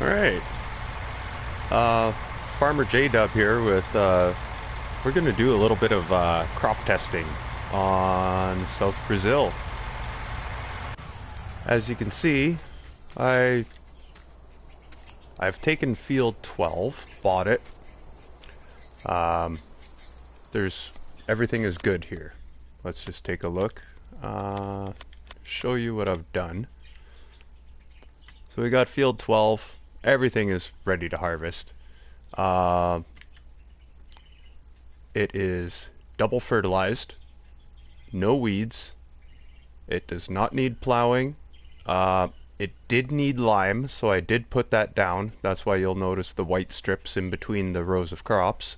Alright, Farmer J-Dub here with, we're gonna do a little bit of, crop testing on South Brazil. As you can see, I've taken field 12, bought it. Um, everything is good here. Let's just take a look, show you what I've done. So we got field 12, everything is ready to harvest. It is double fertilized, no weeds, it does not need plowing. It did need lime, so I did put that down. That's why you'll notice the white strips in between the rows of crops.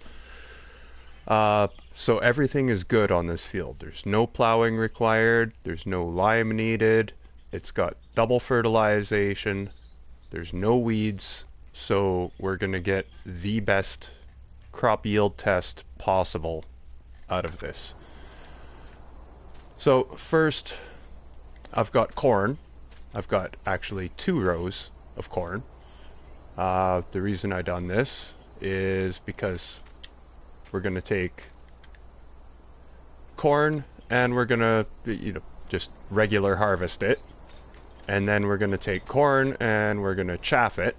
So everything is good on this field. There's no plowing required, there's no lime needed, it's got double fertilization, there's no weeds, so we're gonna get the best crop yield test possible out of this. So first, I've got corn. I've got actually 2 rows of corn. The reason I done this is because we're gonna take corn and we're gonna, just regular harvest it. And then we're gonna take corn and we're gonna chaff it.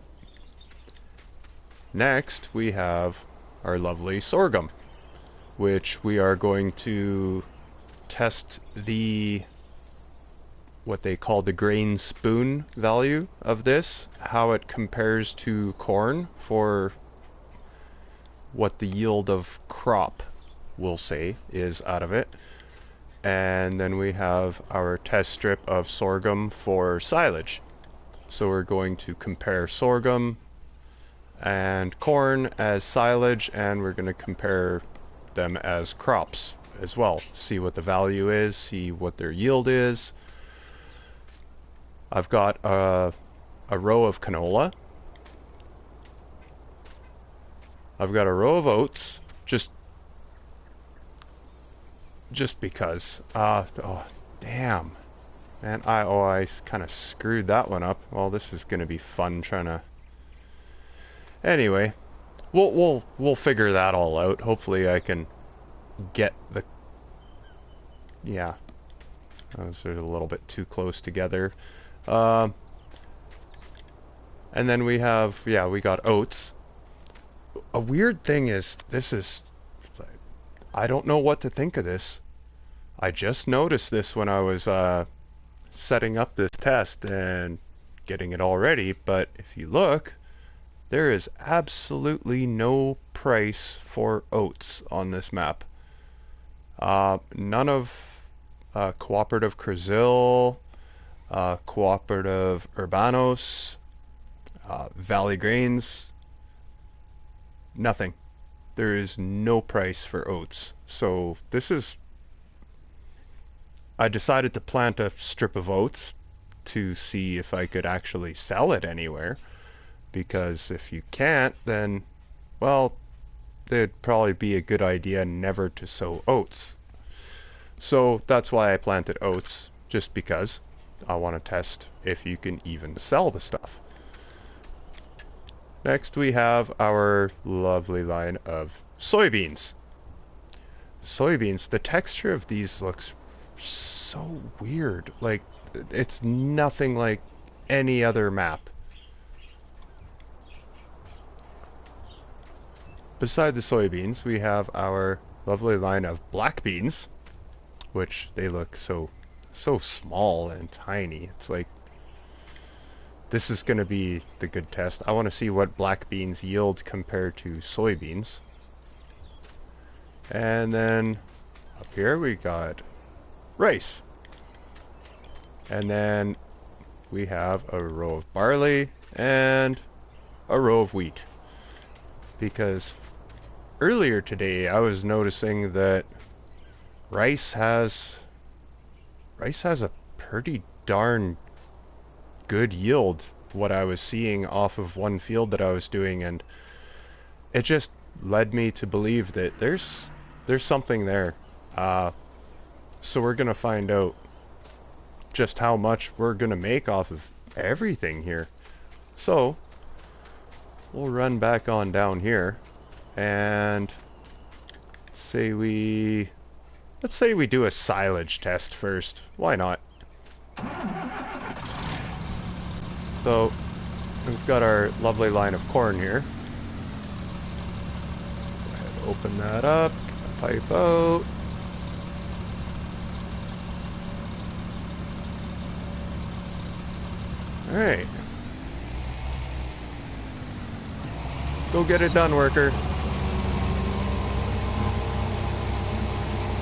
Next, we have our lovely sorghum, which we are going to test what they call the grain spoon value of this, how it compares to corn for what the yield of crop, we'll say, is out of it. And then we have our test strip of sorghum for silage. So we're going to compare sorghum and corn as silage, and we're going to compare them as crops as well. See what the value is, see what their yield is. I've got a row of canola. I've got a row of oats, just because. Oh, damn. Man, I kind of screwed that one up. Well, this is going to be fun trying to... Anyway, we'll figure that all out. Hopefully I can get the... Yeah. Those are a little bit too close together. And then we have, we got oats. A weird thing is, I don't know what to think of this. I just noticed this when I was setting up this test and getting it all ready, but if you look, there is absolutely no price for oats on this map. None of Cooperative Brazil, Cooperative Urbanos, Valley Grains, nothing. There is no price for oats. So I decided to plant a strip of oats to see if I could actually sell it anywhere. Because if you can't, then, well, it'd probably be a good idea never to sow oats. So that's why I planted oats, just because I want to test if you can even sell the stuff. Next we have our lovely line of soybeans. Soybeans, the texture of these looks so weird. Like, it's nothing like any other map. Beside the soybeans, we have our lovely line of black beans, which they look so small and tiny. It's like, this is going to be the good test. I want to see what black beans yield compared to soybeans. And then up here we got rice. And then we have a row of barley and a row of wheat. Because earlier today I was noticing that rice has a pretty darn good yield, what I was seeing off of one field that I was doing, and it just led me to believe that there's something there. So we're gonna find out just how much we're gonna make off of everything here. So we'll run back on down here, and let's say we do a silage test first. Why not? So we've got our lovely line of corn here. Go ahead, open that up, pipe out. All right. Go get it done, worker.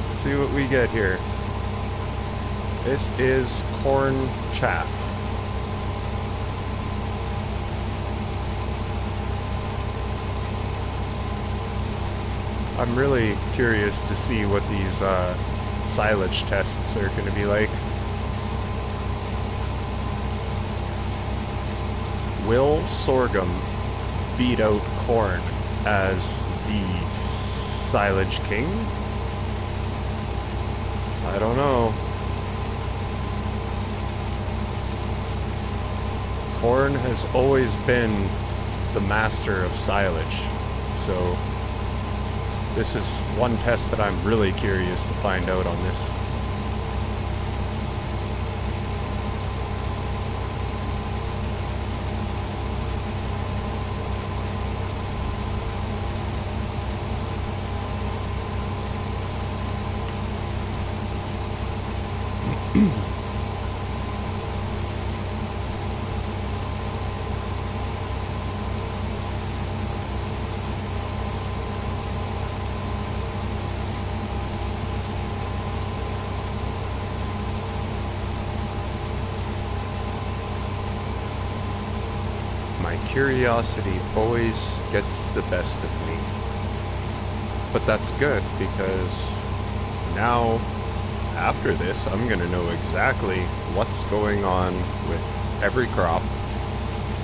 Let's see what we get here. This is corn chaff. I'm really curious to see what these silage tests are going to be like. Will sorghum beat out corn as the silage king? I don't know. Corn has always been the master of silage, so this is one test that I'm really curious to find out on this. My curiosity always gets the best of me. But that's good, because now, after this, I'm going to know exactly what's going on with every crop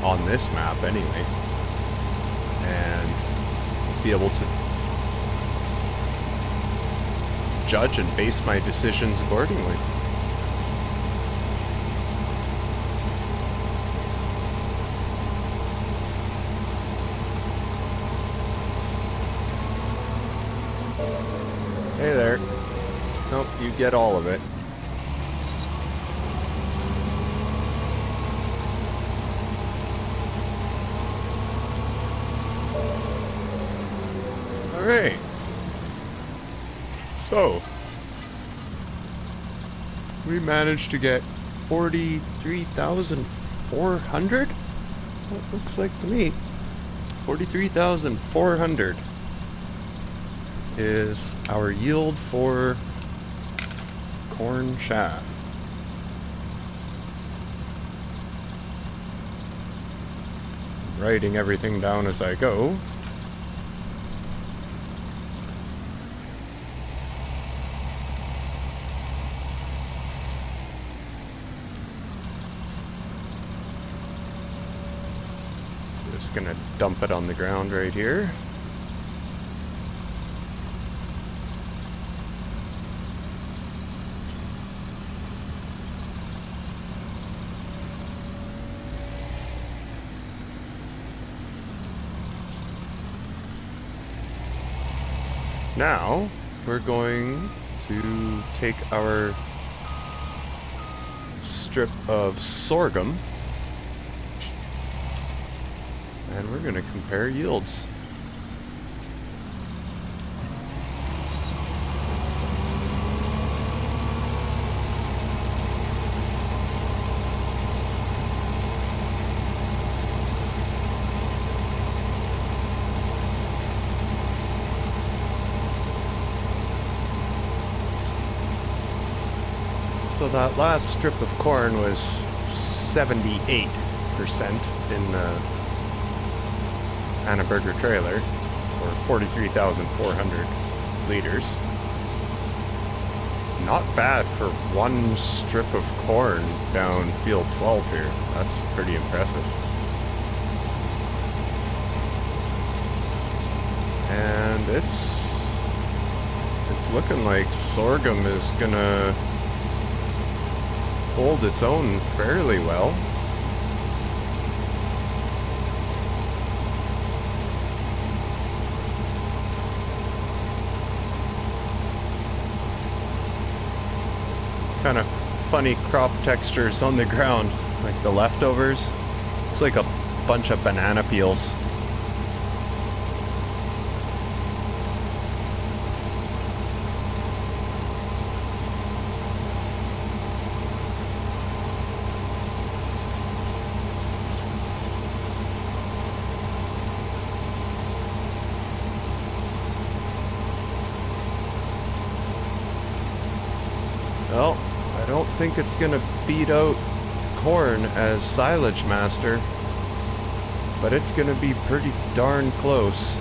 on this map anyway, and be able to judge and base my decisions accordingly. Hey there. Nope, you get all of it. Alright. So, we managed to get 43,400? That looks like to me. 43,400 is our yield for corn chaff. Writing everything down as I go. Just gonna dump it on the ground right here. Now, we're going to take our strip of sorghum and we're going to compare yields. So that last strip of corn was 78% in the Annaberger trailer, or 43,400 liters. Not bad for one strip of corn down field 12 here. That's pretty impressive. And it's looking like sorghum is gonna hold its own fairly well. funny crop textures on the ground, like the leftovers. It's like a bunch of banana peels. Well, I don't think it's gonna beat out corn as silage master, but it's gonna be pretty darn close.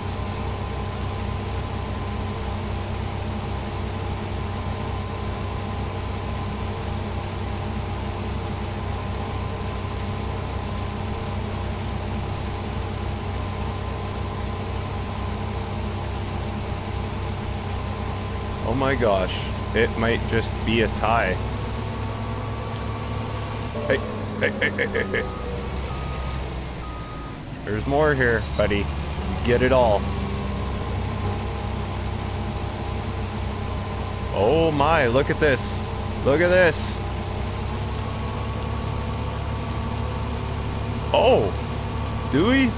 Oh my gosh, it might just be a tie. Hey, hey, hey, hey, hey, hey. There's more here, buddy. You get it all. Oh my, look at this. Look at this. Oh, do we?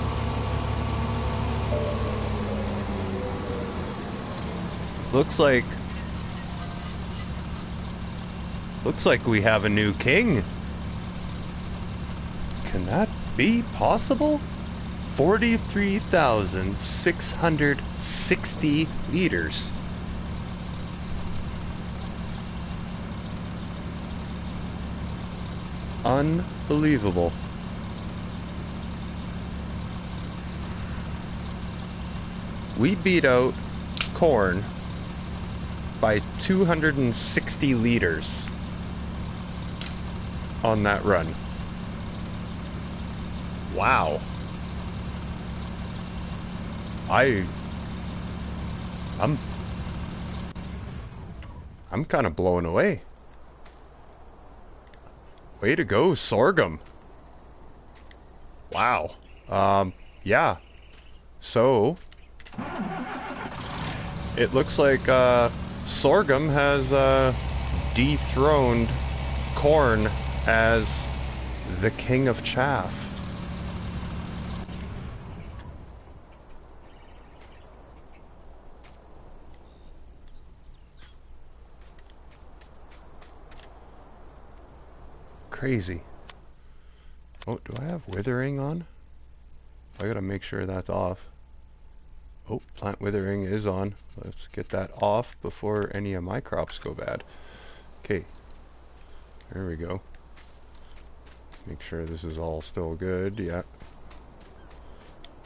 Looks like we have a new king. Can that be possible? 43,660 liters. Unbelievable. We beat out corn by 260 liters on that run. Wow. I'm kind of blown away. Way to go, sorghum. Wow. Yeah. So it looks like sorghum has dethroned corn as the king of chaff. Crazy. Oh, do I have withering on? I gotta make sure that's off. Oh, plant withering is on. Let's get that off before any of my crops go bad. Okay. There we go. Make sure this is all still good. Yeah.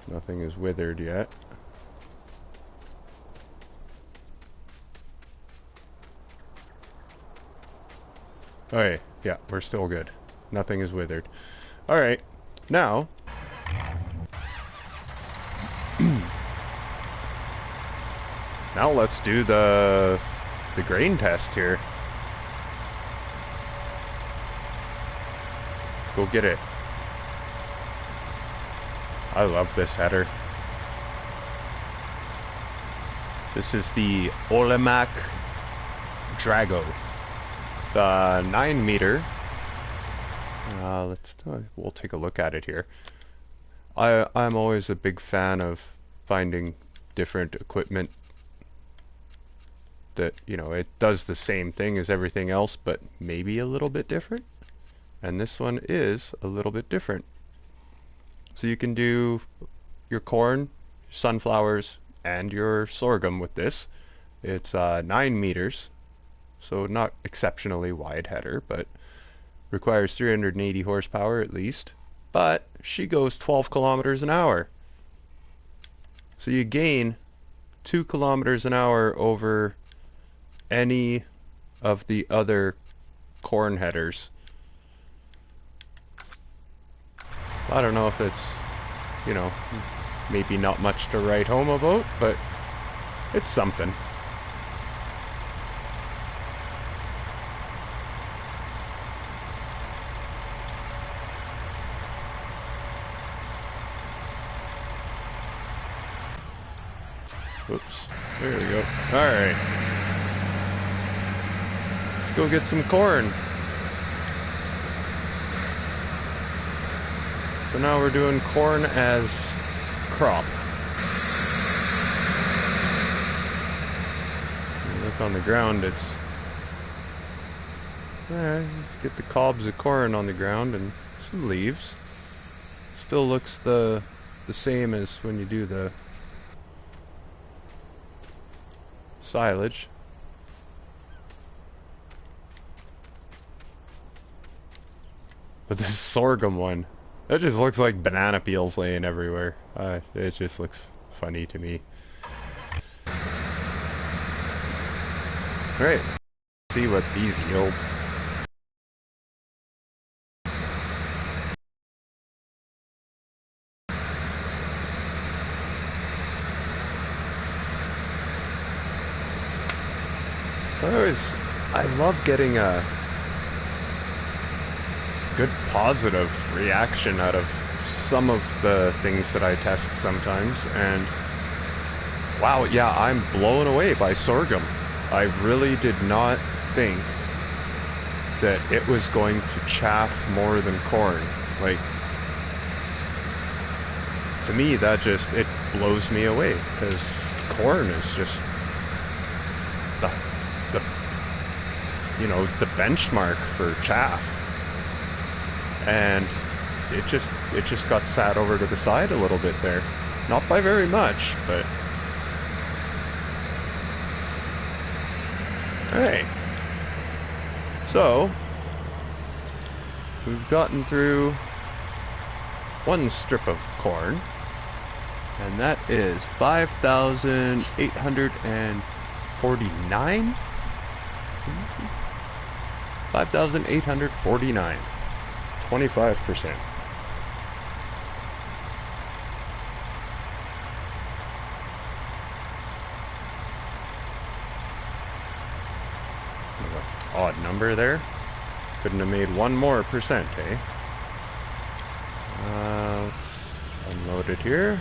Nothing is withered yet. Okay, yeah, we're still good. Nothing is withered. Alright, now... now let's do the grain test here. Go get it. I love this header. This is the Olemac Drago. It's a 9 meter. We'll take a look at it here. I'm always a big fan of finding different equipment that, you know, it does the same thing as everything else, but maybe a little bit different. And this one is a little bit different. So you can do your corn, sunflowers, and your sorghum with this. It's 9 meters, so not exceptionally wide header, but requires 380 horsepower at least. But she goes 12 kilometers an hour. So you gain 2 kilometers an hour over any of the other corn headers. I don't know if it's, you know, maybe not much to write home about, but it's something. Oops, there we go. Alright. Let's go get some corn. So now we're doing corn as crop. Look on the ground, it's get the cobs of corn on the ground and some leaves. Still looks the same as when you do the silage. But this sorghum one, that just looks like banana peels laying everywhere. It just looks funny to me. Alright, see what these yield. I love getting a good positive reaction out of some of the things that I test sometimes, and wow, yeah, I'm blown away by sorghum. I really did not think that it was going to chaff more than corn. Like, to me, that just, it blows me away, because corn is just the you know, the benchmark for chaff. And it just got sat over to the side a little bit there. Not by very much, but hey. So we've gotten through one strip of corn, and that is 5,849. 5,849. 25%. Odd number there. Couldn't have made one more percent, eh? Let's unload it here.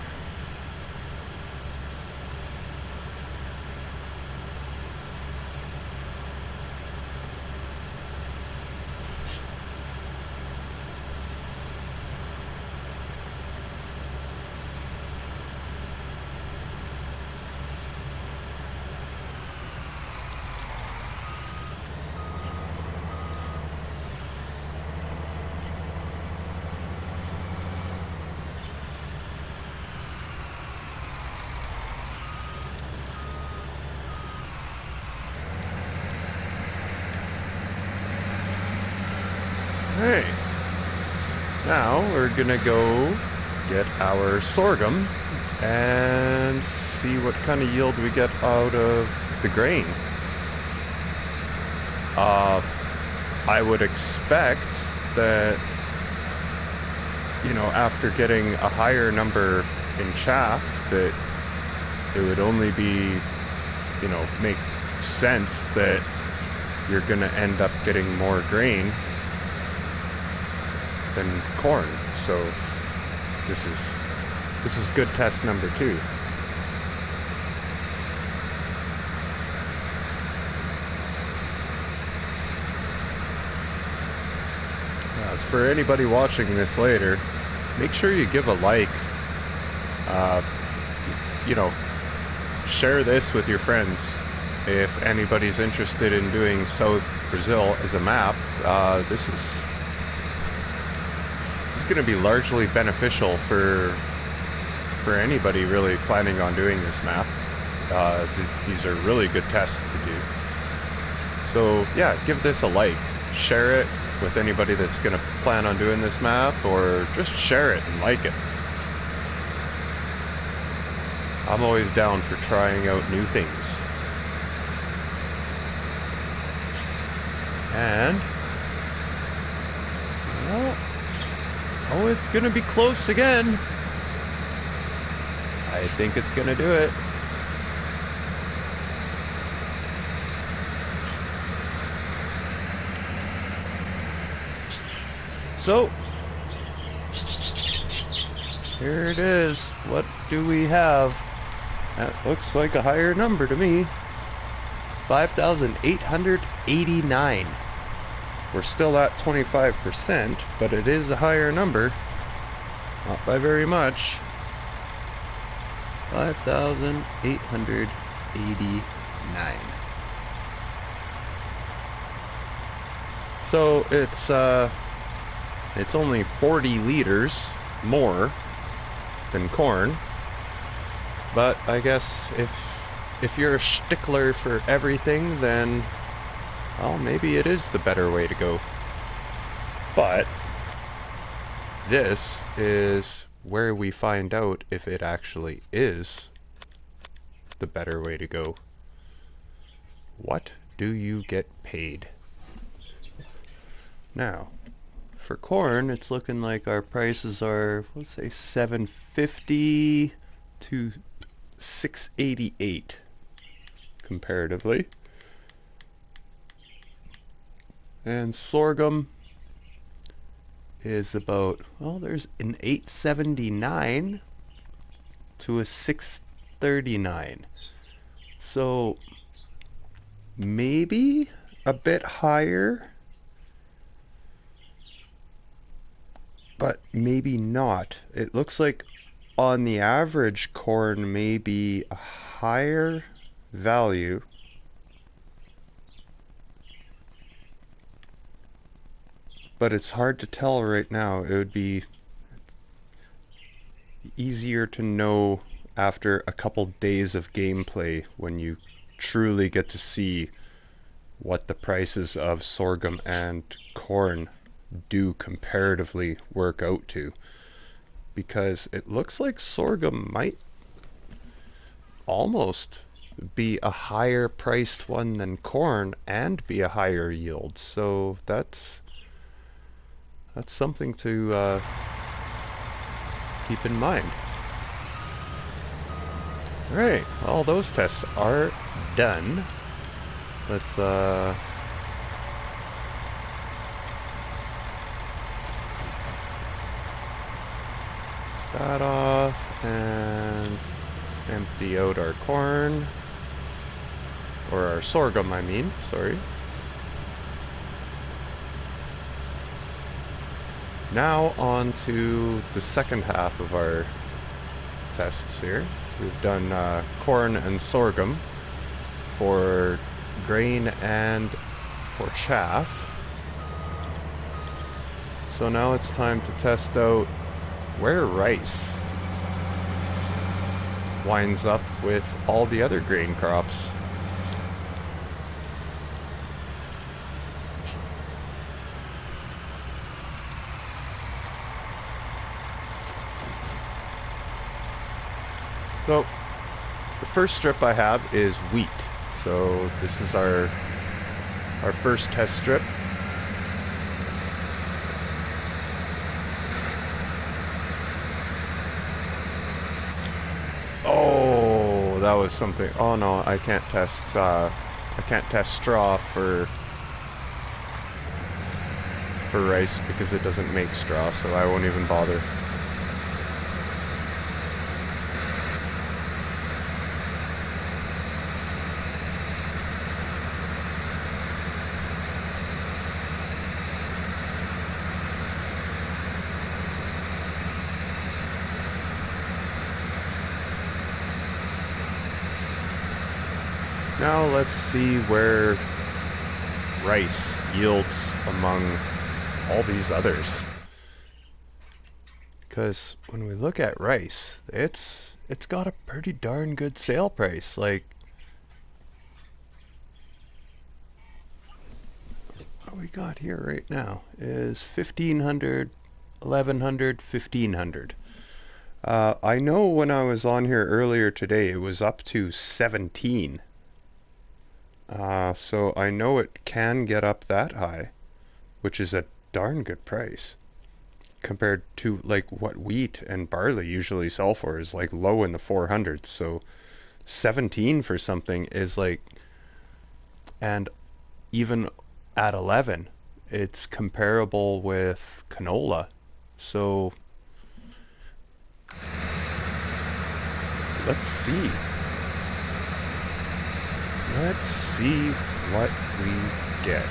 Hey, now we're gonna go get our sorghum and see what kind of yield we get out of the grain. I would expect that, you know, after getting a higher number in chaff, that it would only be, you know, make sense that you're gonna end up getting more grain than corn. So this is good test number 2. As for anybody watching this later, make sure you give a like. You know, share this with your friends. If anybody's interested in doing South Brazil as a map, this is going to be largely beneficial for anybody really planning on doing this map. These are really good tests to do. So yeah, give this a like, share it with anybody that's going to plan on doing this map, or just share it and like it. I'm always down for trying out new things. And well, oh, it's gonna be close again. I think it's gonna do it. So here it is. What do we have? That looks like a higher number to me. 5,889. We're still at 25%, but it is a higher number. Not by very much. 5,889. So it's only 40 liters more than corn, but I guess if you're a stickler for everything, then well, maybe it is the better way to go. But this is where we find out if it actually is the better way to go. What do you get paid? Now, for corn, it's looking like our prices are, let's say, $7.50 to $6.88 comparatively. And sorghum is about, well, there's an $8.79 to a $6.39. So maybe a bit higher, but maybe not. It looks like on the average corn may be a higher value, but it's hard to tell right now. It would be easier to know after a couple days of gameplay when you truly get to see what the prices of sorghum and corn do comparatively work out to, because it looks like sorghum might almost be a higher priced one than corn and be a higher yield. So that's something to keep in mind. Alright, well, those tests are done. Let's that off, and let's empty out our corn, or our sorghum, I mean, sorry. Now on to the second half of our tests here. We've done corn and sorghum for grain and for chaff. So now it's time to test out where rice winds up with all the other grain crops. So the first strip I have is wheat. So this is our first test strip. Oh, that was something. Oh no, I can't test straw for rice because it doesn't make straw, so I won't even bother. Now let's see where rice yields among all these others. Because when we look at rice, it's got a pretty darn good sale price. Like, what we got here right now is 1,500, 1,100, 1,500. I know when I was on here earlier today, it was up to 17. So I know it can get up that high, which is a darn good price compared to like what wheat and barley usually sell for is like low in the 400s. So 17 for something is like, and even at 11, it's comparable with canola. So let's see. Let's see what we get.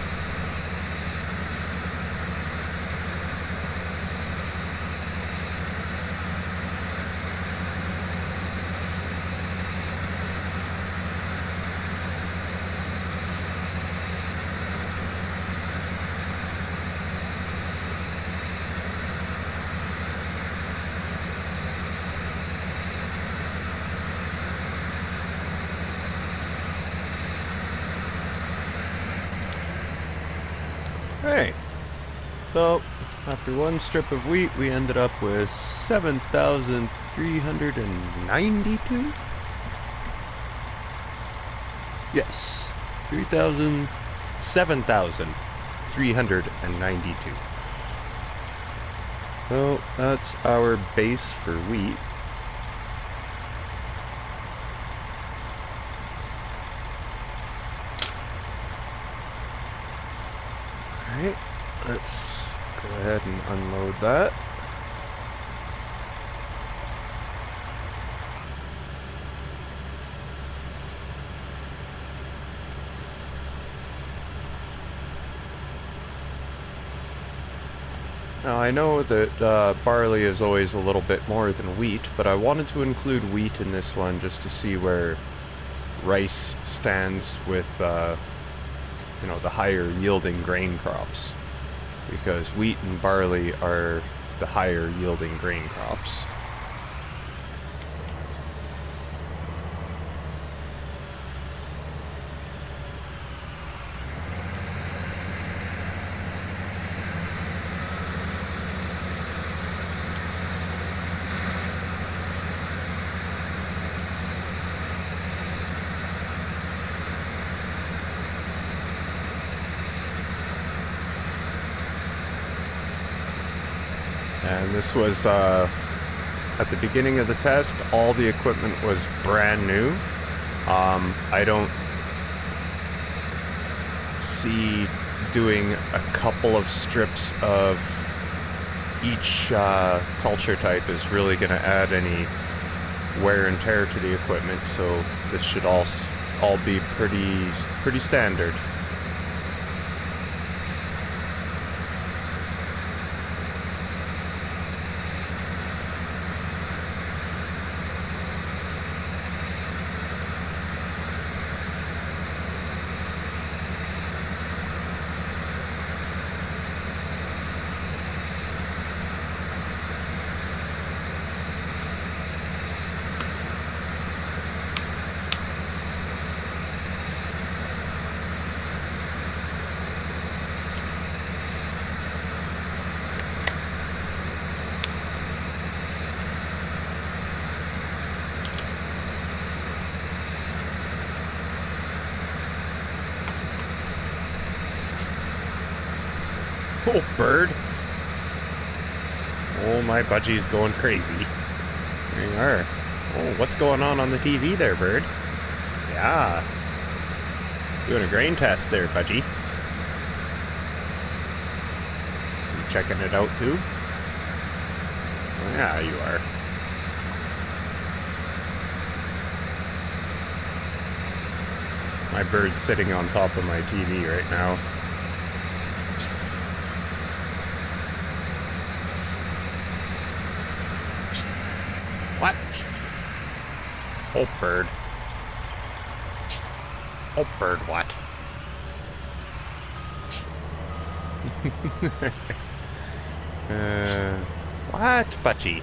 So, after one strip of wheat, we ended up with 7,392? Yes, 7,392. So, that's our base for wheat. Alright, let's go ahead and unload that. Now I know that barley is always a little bit more than wheat, but I wanted to include wheat in this one just to see where rice stands with, you know, the higher yielding grain crops. Because wheat and barley are the higher yielding grain crops. And this was, at the beginning of the test, all the equipment was brand new. I don't see doing a couple of strips of each culture type is really going to add any wear and tear to the equipment, so this should all be pretty standard. Oh, bird. Oh, my budgie's going crazy. There you are. Oh, what's going on the TV there, bird? Yeah. Doing a grain test there, budgie. You checking it out, too? Oh, yeah, you are. My bird's sitting on top of my TV right now. What? Oh, bird. Oh, bird, what? What, Butchie?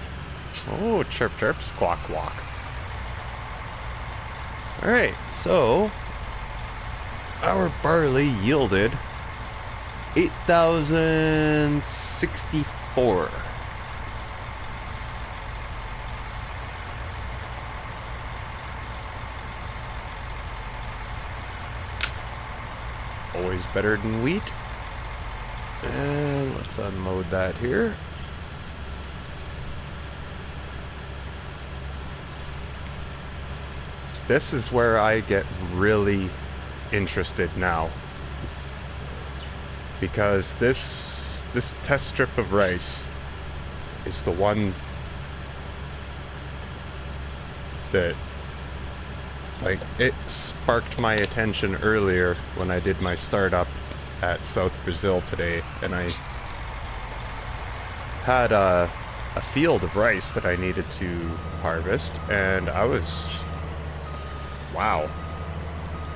Oh, chirp chirp, squawk quack. Alright, so our barley yielded 8,064. Always better than wheat. And let's unload that here. This is where I get really interested now. Because this test strip of rice is the one that, like, it sparked my attention earlier when I did my startup at South Brazil today, and I had a field of rice that I needed to harvest, and I was, wow,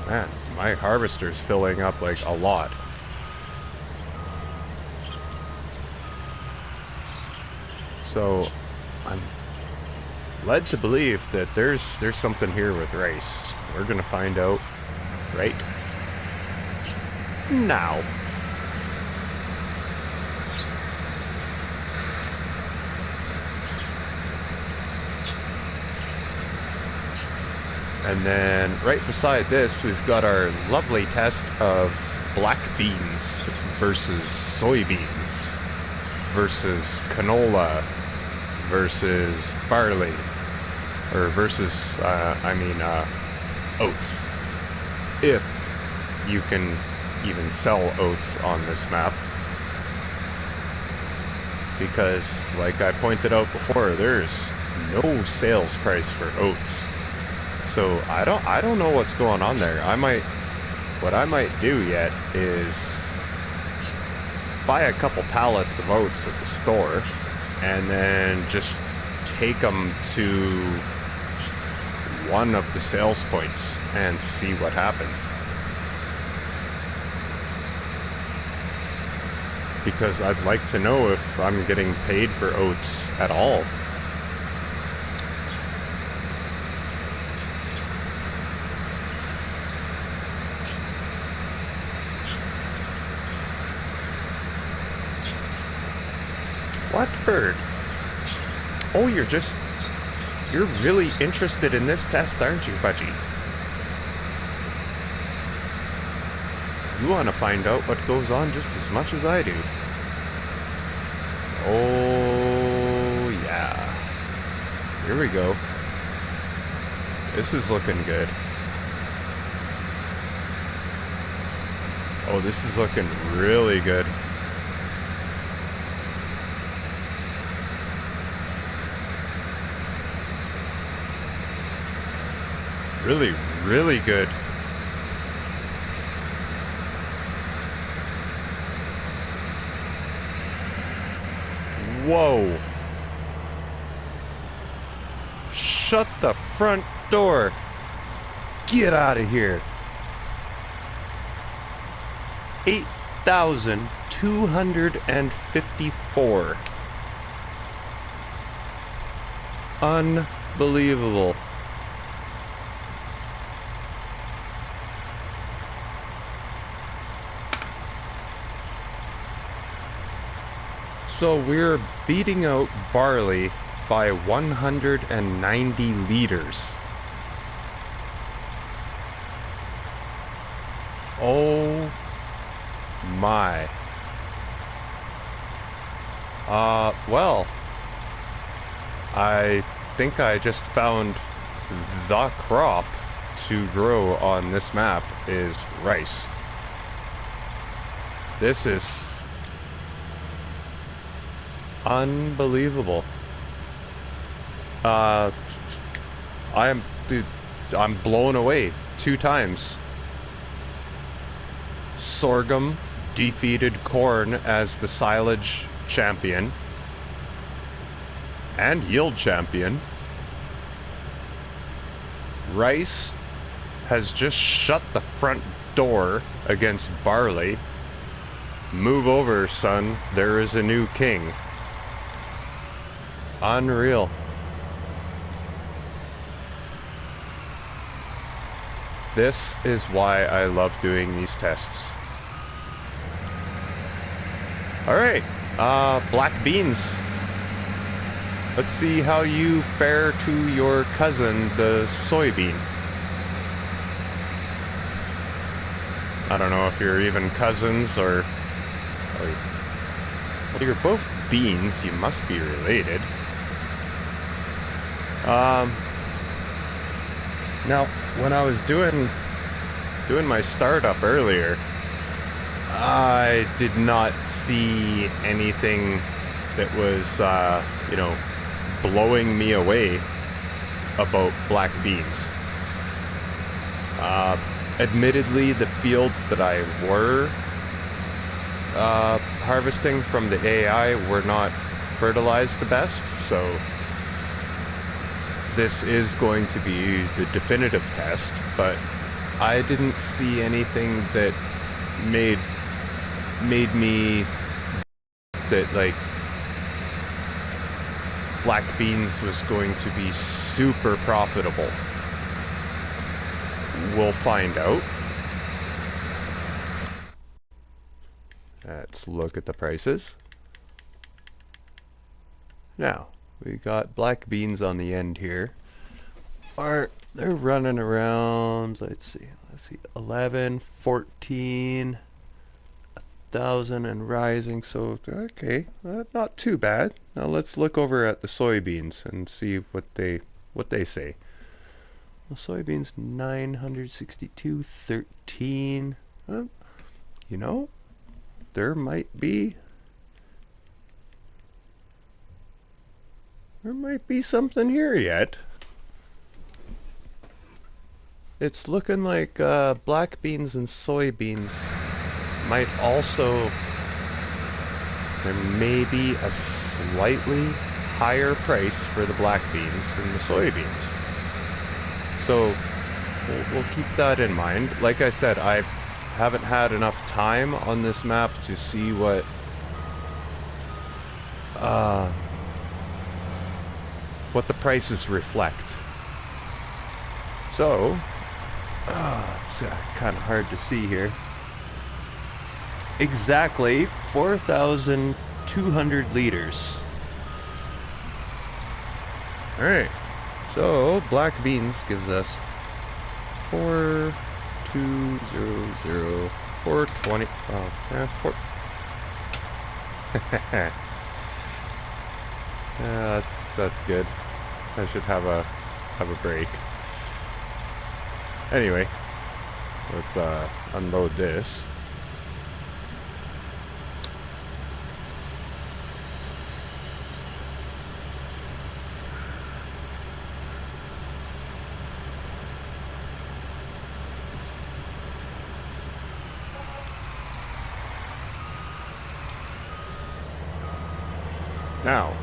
man, my harvester's filling up like a lot. So I'm led to believe that there's something here with rice. We're gonna find out right now. And then right beside this, we've got our lovely test of black beans versus soybeans versus canola versus barley, or versus, oats. If you can even sell oats on this map. Because, like I pointed out before, there's no sales price for oats. So I don't know what's going on there. What I might do yet is buy a couple pallets of oats at the store and then just take them to one of the sales points and see what happens. Because I'd like to know if I'm getting paid for oats at all. What bird? Oh, you're really interested in this test, aren't you, Budgie? You want to find out what goes on just as much as I do. Oh, yeah. Here we go. This is looking good. Oh, this is looking really good. Really, really good. Whoa. Shut the front door. Get out of here. 8,254. Unbelievable. So we're beating out barley by 190 liters. Oh my. Well, I think I just found the crop to grow on this map is rice. This is unbelievable. I'm blown away 2 times. Sorghum defeated corn as the silage champion and yield champion. Rice has just shut the front door against barley. Move over, son. There is a new king. Unreal. This is why I love doing these tests. Alright, black beans. Let's see how you fare to your cousin, the soybean. I don't know if you're even cousins or... Well, you're both beans, you must be related. Now, when I was doing my startup earlier, I did not see anything that was, blowing me away about black beans. Admittedly, the fields that I were harvesting from the AI were not fertilized the best, so this is going to be the definitive test, but I didn't see anything that made me that like black beans was going to be super profitable. We'll find out. Let's look at the prices. Now, we got black beans on the end here. are, they're running around, let's see, 11, 14,000 and rising, so okay, not too bad. Now let's look over at the soybeans and see what they say. The soybeans 962.13. You know, there might be something here yet. It's looking like black beans and soybeans might also, there may be a slightly higher price for the black beans than the soybeans. So we'll keep that in mind. Like I said, I haven't had enough time on this map to see what the prices reflect. So it's kind of hard to see here. Exactly 4,200 liters. All right. So black beans gives us 4,200, 420. Oh, yeah, 4. Yeah, that's good. I should have a break. Anyway, let's unload this. Now,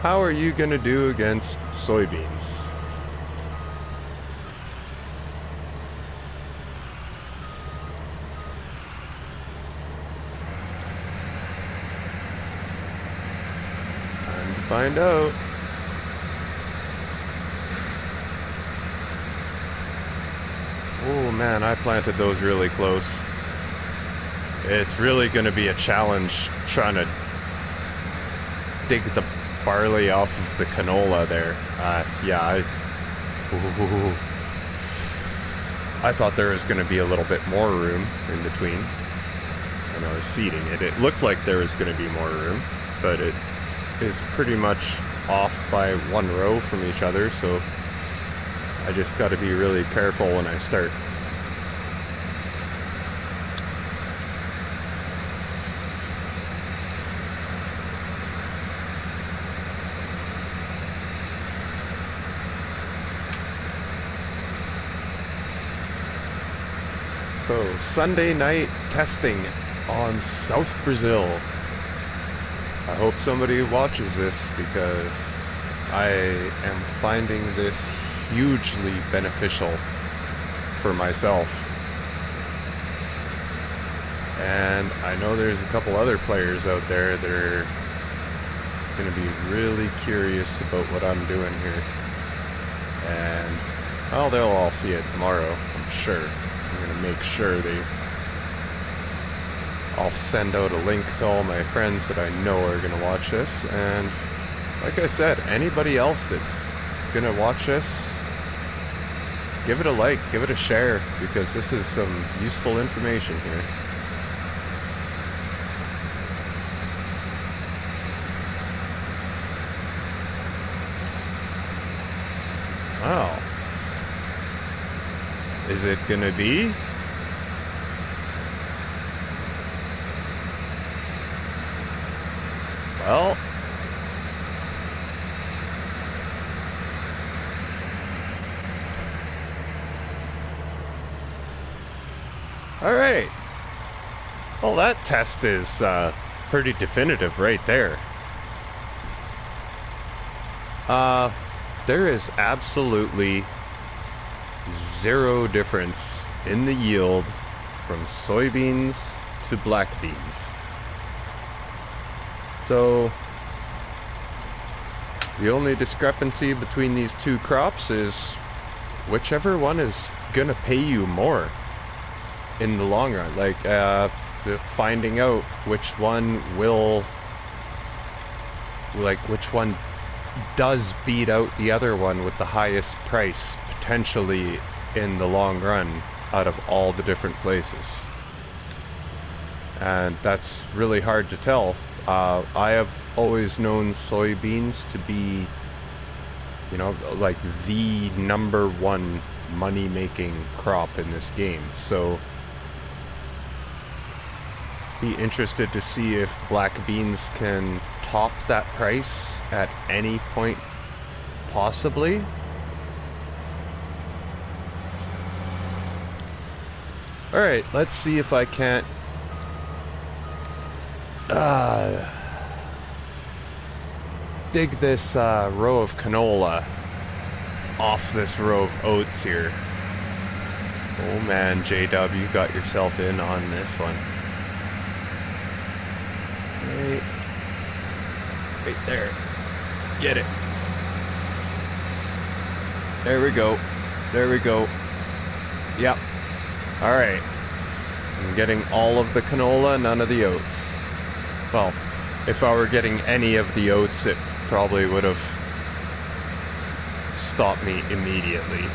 how are you going to do against soybeans? Time to find out. Oh man, I planted those really close. It's really going to be a challenge trying to dig the barley off of the canola there. Yeah, I thought there was going to be a little bit more room in between when I was seeding it. It looked like there was going to be more room, but it is pretty much off by one row from each other, so I just got to be really careful when I start. So, Sunday night testing on South Brazil. I hope somebody watches this because I am finding this hugely beneficial for myself. And I know there's a couple other players out there that are going to be really curious about what I'm doing here. And, well, they'll all see it tomorrow, I'm sure. I'm going to make sure I'll send out a link to all my friends that I know are going to watch this. And like I said, anybody else that's going to watch this, give it a like, give it a share, because this is some useful information here. Wow. Is it gonna be? Well, all right. Well, that test is pretty definitive right there. There is absolutely zero difference in the yield from soybeans to black beans. So the only discrepancy between these two crops is whichever one is gonna pay you more in the long run. Like finding out which one will, like which one does beat out the other one with the highest price potentially in the long run out of all the different places. And that's really hard to tell. I have always known soybeans to be, you know, like the #1 money-making crop in this game. So be interested to see if black beans can top that price at any point possibly. Alright, let's see if I can't dig this row of canola off this row of oats here. Oh man, J-Dub, you got yourself in on this one. Right there. Get it. There we go. There we go. Yep. Alright. I'm getting all of the canola, none of the oats. Well, if I were getting any of the oats, it probably would have stopped me immediately.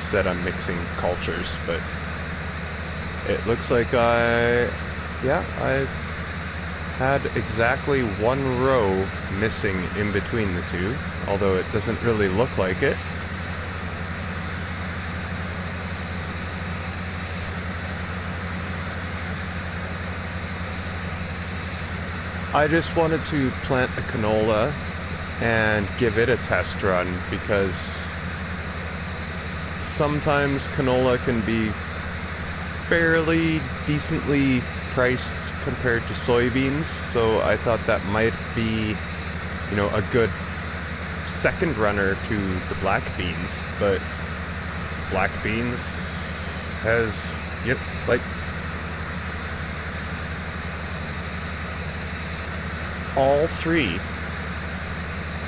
Said I'm mixing cultures, but it looks like I had exactly one row missing in between the two, although it doesn't really look like it. I just wanted to plant a canola and give it a test run because sometimes canola can be fairly decently priced compared to soybeans, so I thought that might be, you know, a good second runner to the black beans. But black beans has, yep, like all three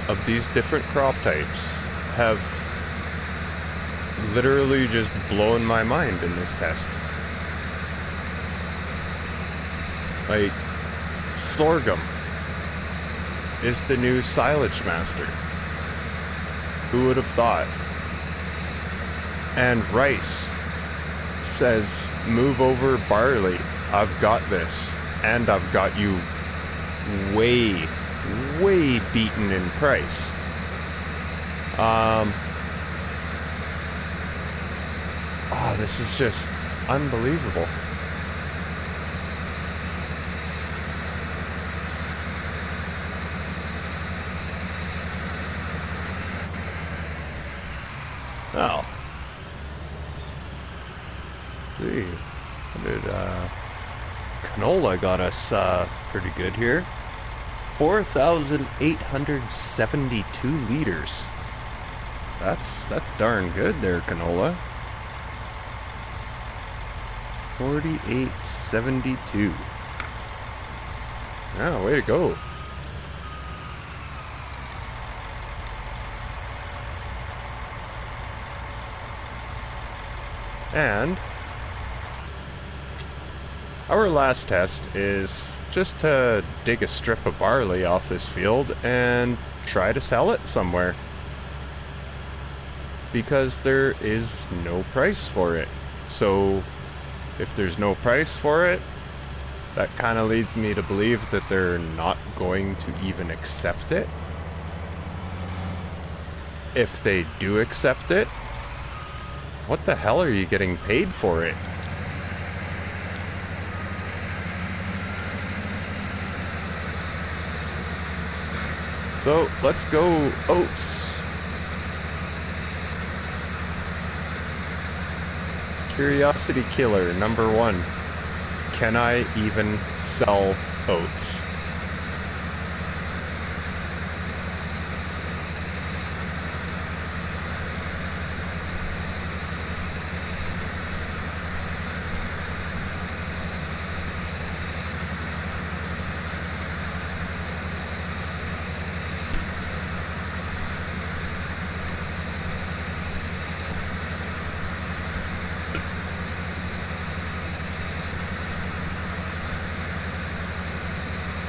of these different crop types have literally just blown my mind in this test. Like, sorghum is the new silage master. Who would have thought? And rice says, move over barley. I've got this. And I've got you way, way beaten in price. Oh, this is just unbelievable. Oh. See. Canola got us pretty good here. 4,872 liters. That's darn good there, canola. 4872. Yeah, way to go. And our last test is just to dig a strip of barley off this field and try to sell it somewhere, because there is no price for it. So if there's no price for it, that kind of leads me to believe that they're not going to even accept it. If they do accept it, what the hell are you getting paid for it? So let's go oats. Curiosity killer #1. Can I even sell oats?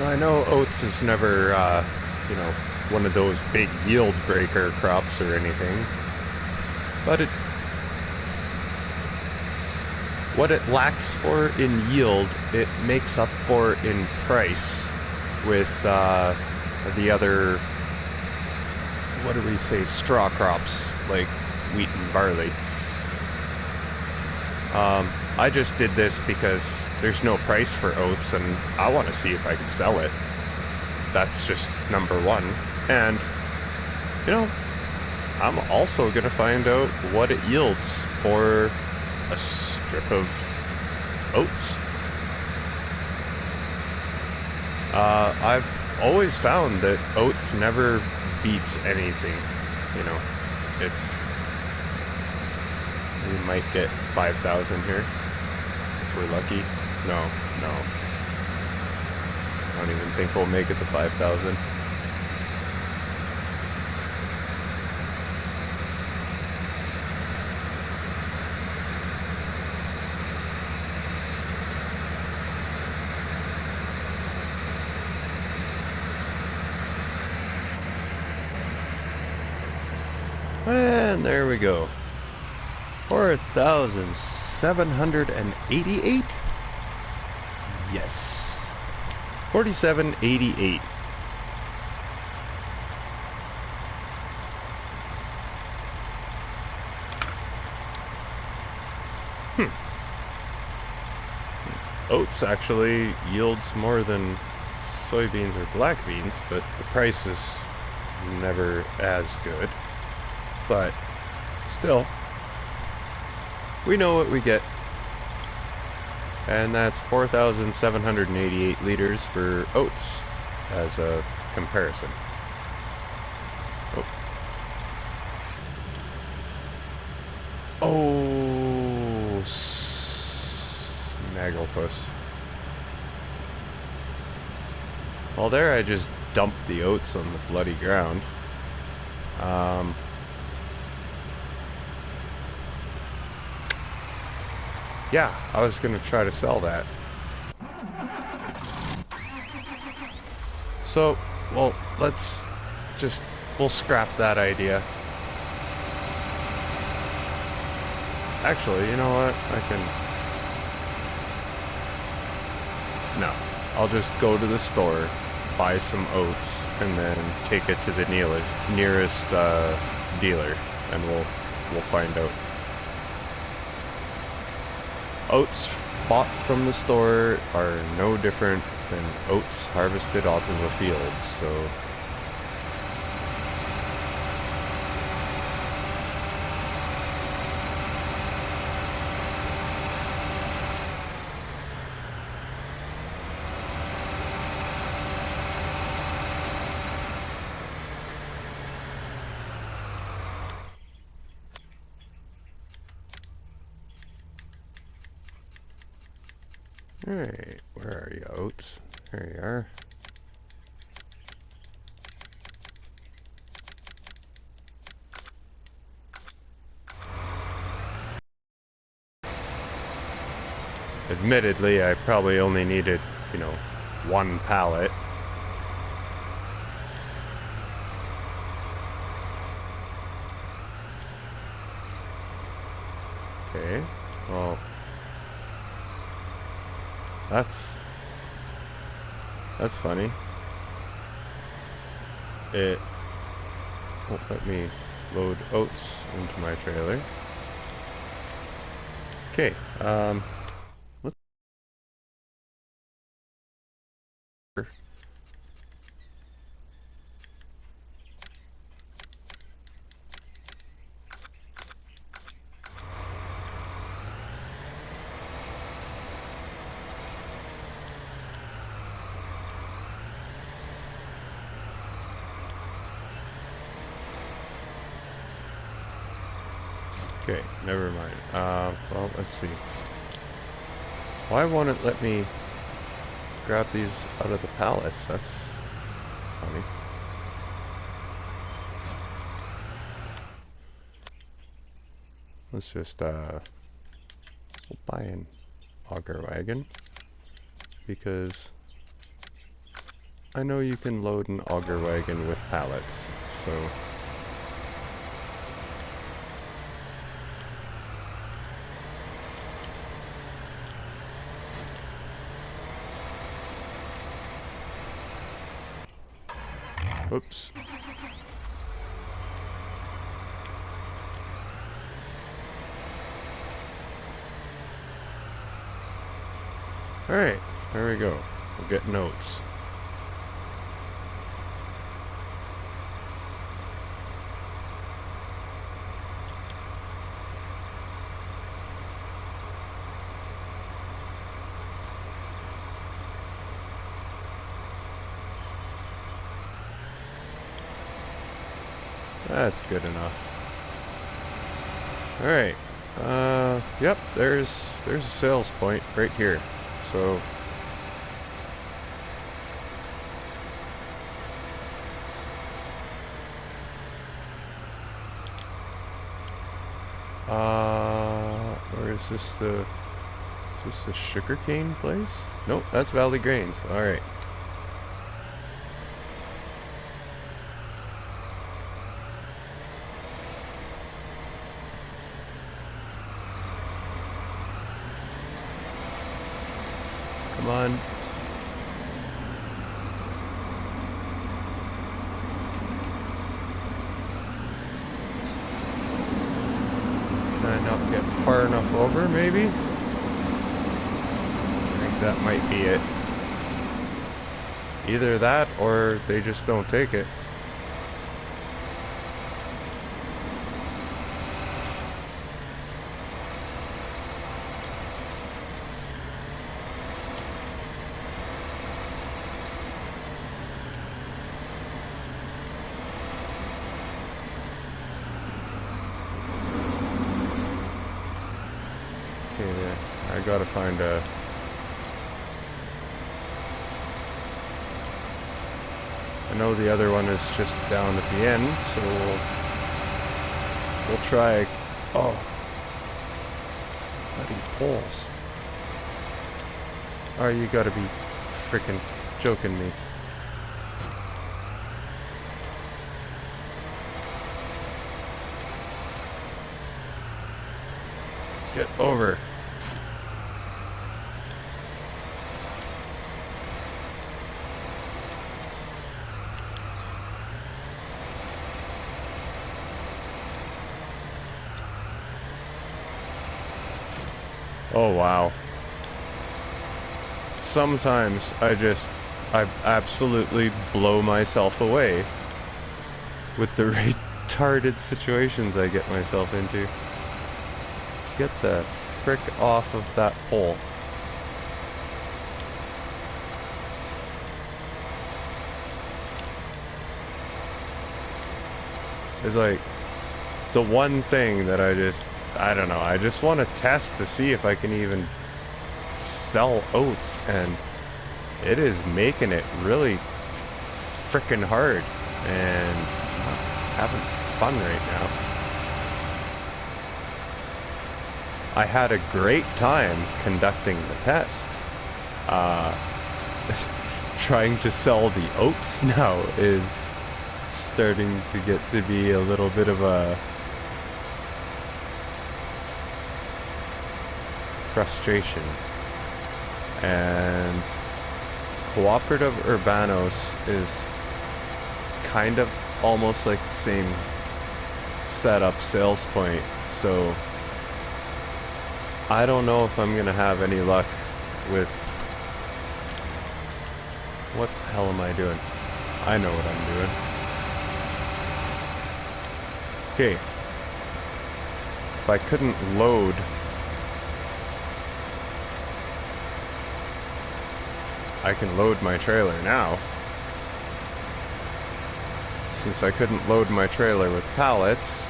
I know oats is never, you know, one of those big yield breaker crops or anything, but what it lacks for in yield, it makes up for in price with the other, what do we say, straw crops like wheat and barley. I just did this because there's no price for oats and I want to see if I can sell it. That's just number one. And, you know, I'm also going to find out what it yields for a strip of oats. I've always found that oats never beats anything. You know, we might get 5,000 here if we're lucky. No. I don't even think we'll make it to 5,000. And there we go. 4,788? Yes. 4788. Oats actually yields more than soybeans or black beans, but the price is never as good. But still, we know what we get. And that's 4,788 liters for oats as a comparison. Oh, snagglepuss. Well, there I just dumped the oats on the bloody ground. Yeah, I was gonna try to sell that. So, well, we'll scrap that idea. Actually, you know what? No, I'll just go to the store, buy some oats, and then take it to the nearest dealer, and we'll find out. Oats bought from the store are no different than oats harvested off of a field, so... Alright, where are you, oats? There you are. Admittedly, I probably only needed, one pallet. Okay, well... That's funny. It won't let me load oats into my trailer. Okay, let's... Okay, never mind. Well, let's see. Why won't it let me grab these out of the pallets? That's funny. Let's just, we'll buy an auger wagon, because I know you can load an auger wagon with pallets, so... Oops. Alright, there we go. We'll get notes. That's good enough. Alright. Yep, there's a sales point right here. So or is this the sugarcane place? Nope, that's Valley Grains. Alright. Come on. Can I not get far enough over, maybe? I think that might be it. Either that, or they just don't take it. Okay, I gotta find a... I know the other one is just down at the end, so we'll try... Oh. Bloody poles. Oh, you gotta be freaking joking me. Get over. Oh wow. Sometimes I absolutely blow myself away with the retarded situations I get myself into. Get the frick off of that pole. It's like the one thing that I don't know, I just want to test to see if I can even sell oats, and it is making it really frickin' hard, and I'm not having fun right now. I had a great time conducting the test. Trying to sell the oats now is starting to get to be a little bit of a frustration. And Cooperative Urbanos is kind of almost like the same setup sales point, so I don't know if I'm gonna have any luck with... What the hell am I doing? I know what I'm doing. Okay. If I couldn't load... I can load my trailer now. Since I couldn't load my trailer with pallets,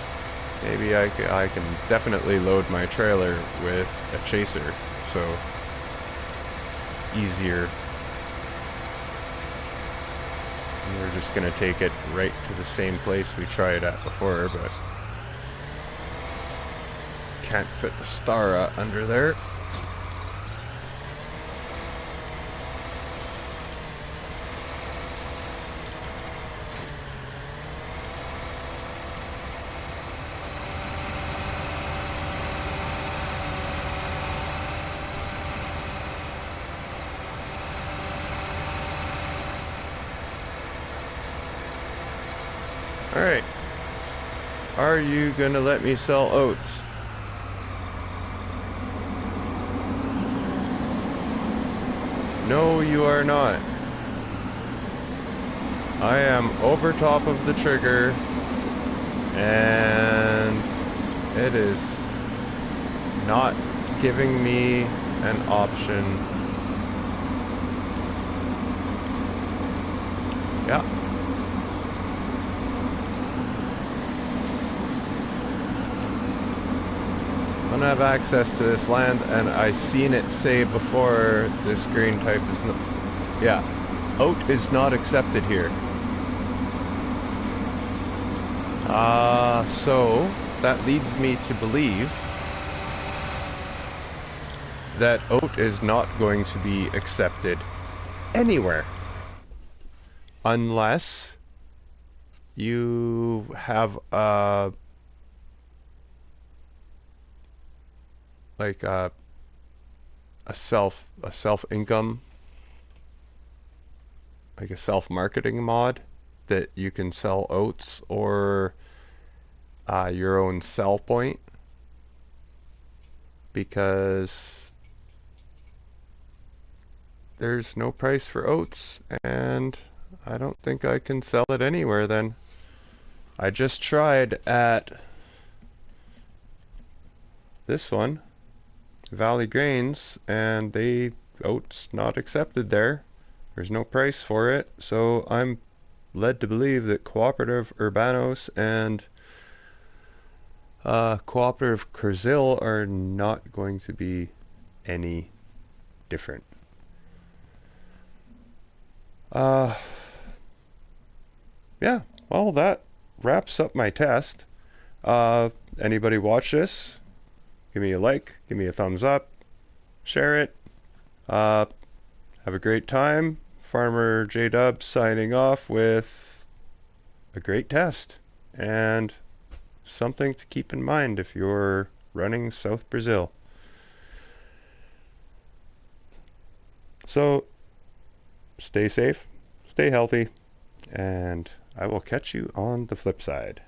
maybe I can definitely load my trailer with a chaser, so it's easier. And we're just gonna take it right to the same place we tried at before, but can't fit the Stara under there. Alright. Are you gonna let me sell oats? No, you are not. I am over top of the trigger, and it is not giving me an option. Yeah. I don't have access to this land, and I seen it say before this green type is no, yeah, oat is not accepted here. So that leads me to believe that oat is not going to be accepted anywhere unless you have like a self income, like a self marketing mod that you can sell oats or your own sell point, because there's no price for oats and I don't think I can sell it anywhere then. I just tried at this one, Valley Grains, and oats not accepted there. There's no price for it, so I'm led to believe that Cooperative Urbanos and Cooperative Brazil are not going to be any different. Yeah, well, that wraps up my test. Anybody watch this? Give me a like, give me a thumbs up, share it. Have a great time. Farmer J-Dub signing off with a great test and something to keep in mind if you're running South Brazil. So stay safe, stay healthy, and I will catch you on the flip side.